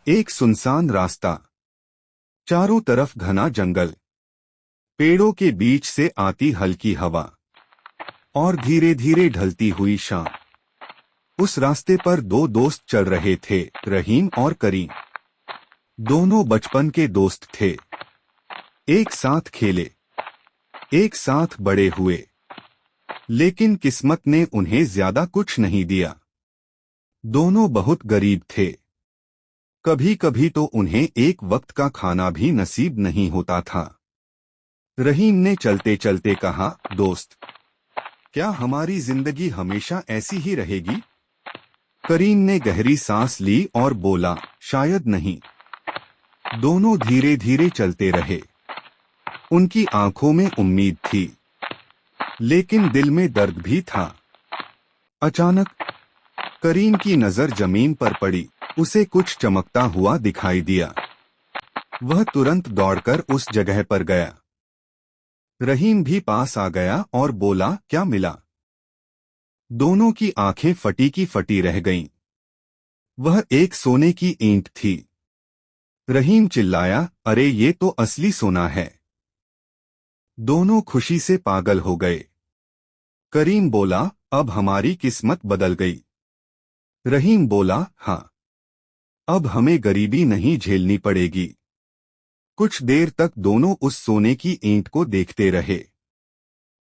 एक सुनसान रास्ता, चारों तरफ घना जंगल, पेड़ों के बीच से आती हल्की हवा और धीरे धीरे ढलती हुई शाम। उस रास्ते पर दो दोस्त चल रहे थे, रहीम और करीम। दोनों बचपन के दोस्त थे, एक साथ खेले, एक साथ बड़े हुए। लेकिन किस्मत ने उन्हें ज्यादा कुछ नहीं दिया। दोनों बहुत गरीब थे। कभी कभी तो उन्हें एक वक्त का खाना भी नसीब नहीं होता था। रहीम ने चलते चलते कहा, दोस्त, क्या हमारी जिंदगी हमेशा ऐसी ही रहेगी? करीम ने गहरी सांस ली और बोला, शायद नहीं। दोनों धीरे धीरे चलते रहे। उनकी आंखों में उम्मीद थी, लेकिन दिल में दर्द भी था। अचानक करीम की नजर जमीन पर पड़ी। उसे कुछ चमकता हुआ दिखाई दिया। वह तुरंत दौड़कर उस जगह पर गया। रहीम भी पास आ गया और बोला, क्या मिला? दोनों की आंखें फटी की फटी रह गईं। वह एक सोने की ईंट थी। रहीम चिल्लाया, अरे ये तो असली सोना है। दोनों खुशी से पागल हो गए। करीम बोला, अब हमारी किस्मत बदल गई। रहीम बोला, हाँ, अब हमें गरीबी नहीं झेलनी पड़ेगी। कुछ देर तक दोनों उस सोने की ईंट को देखते रहे।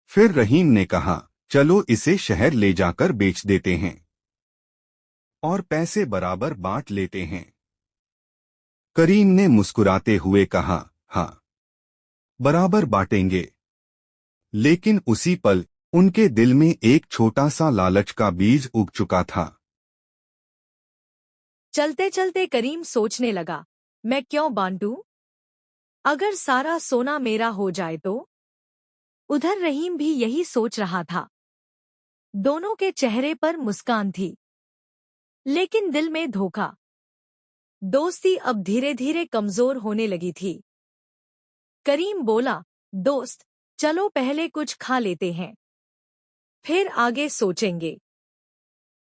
फिर रहीम ने कहा, चलो इसे शहर ले जाकर बेच देते हैं और पैसे बराबर बांट लेते हैं। करीम ने मुस्कुराते हुए कहा, हाँ, बराबर बांटेंगे। लेकिन उसी पल उनके दिल में एक छोटा सा लालच का बीज उग चुका था। चलते चलते करीम सोचने लगा, मैं क्यों बांटूं? अगर सारा सोना मेरा हो जाए तो? उधर रहीम भी यही सोच रहा था। दोनों के चेहरे पर मुस्कान थी, लेकिन दिल में धोखा। दोस्ती अब धीरे धीरे कमजोर होने लगी थी। करीम बोला, दोस्त, चलो पहले कुछ खा लेते हैं, फिर आगे सोचेंगे।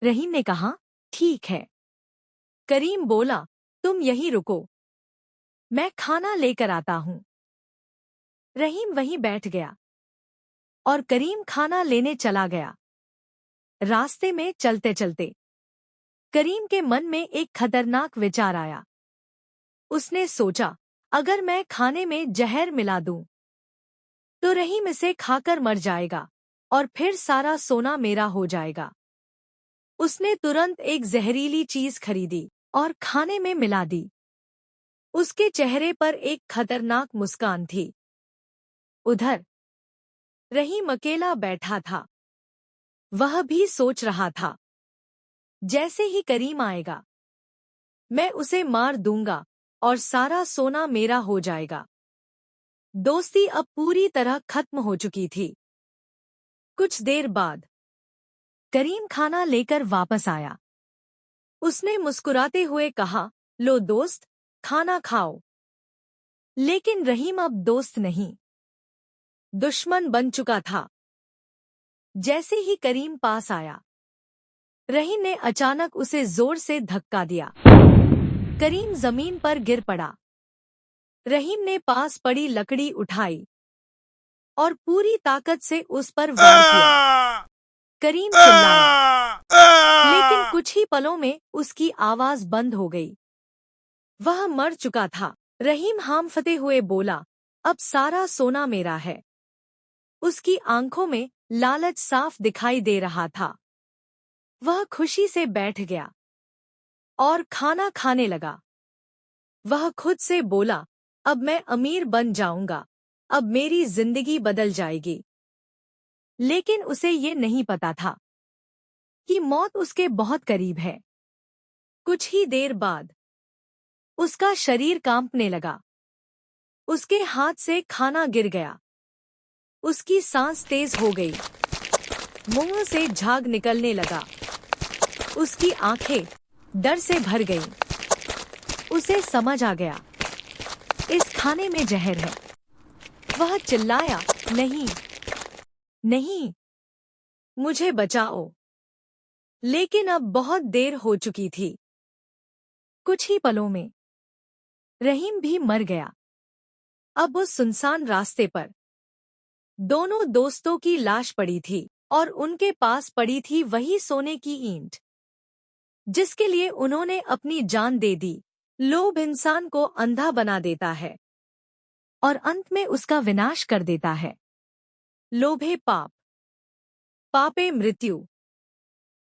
रहीम ने कहा, ठीक है। करीम बोला, तुम यहीं रुको, मैं खाना लेकर आता हूं। रहीम वहीं बैठ गया और करीम खाना लेने चला गया। रास्ते में चलते चलते करीम के मन में एक खतरनाक विचार आया। उसने सोचा, अगर मैं खाने में जहर मिला दूं तो रहीम इसे खाकर मर जाएगा और फिर सारा सोना मेरा हो जाएगा। उसने तुरंत एक जहरीली चीज खरीदी और खाने में मिला दी। उसके चेहरे पर एक खतरनाक मुस्कान थी। उधर रहीम अकेला बैठा था। वह भी सोच रहा था, जैसे ही करीम आएगा मैं उसे मार दूंगा और सारा सोना मेरा हो जाएगा। दोस्ती अब पूरी तरह खत्म हो चुकी थी। कुछ देर बाद करीम खाना लेकर वापस आया। उसने मुस्कुराते हुए कहा, लो दोस्त, खाना खाओ। लेकिन रहीम अब दोस्त नहीं, दुश्मन बन चुका था। जैसे ही करीम पास आया, रहीम ने अचानक उसे जोर से धक्का दिया। करीम जमीन पर गिर पड़ा। रहीम ने पास पड़ी लकड़ी उठाई और पूरी ताकत से उस पर वार किया। करीम चिल्लाया, लेकिन कुछ ही पलों में उसकी आवाज बंद हो गई। वह मर चुका था। रहीम हांफते हुए बोला, अब सारा सोना मेरा है। उसकी आंखों में लालच साफ दिखाई दे रहा था। वह खुशी से बैठ गया और खाना खाने लगा। वह खुद से बोला, अब मैं अमीर बन जाऊंगा, अब मेरी जिंदगी बदल जाएगी। लेकिन उसे ये नहीं पता था कि मौत उसके बहुत करीब है। कुछ ही देर बाद उसका शरीर कांपने लगा। उसके हाथ से खाना गिर गया। उसकी सांस तेज हो गई। मुंह से झाग निकलने लगा। उसकी आंखें डर से भर गईं। उसे समझ आ गया, इस खाने में जहर है। वह चिल्लाया, नहीं, नहीं, मुझे बचाओ। लेकिन अब बहुत देर हो चुकी थी। कुछ ही पलों में रहीम भी मर गया। अब उस सुनसान रास्ते पर दोनों दोस्तों की लाश पड़ी थी और उनके पास पड़ी थी वही सोने की ईंट जिसके लिए उन्होंने अपनी जान दे दी। लोभ इंसान को अंधा बना देता है और अंत में उसका विनाश कर देता है। लोभे पाप, पापे मृत्यु।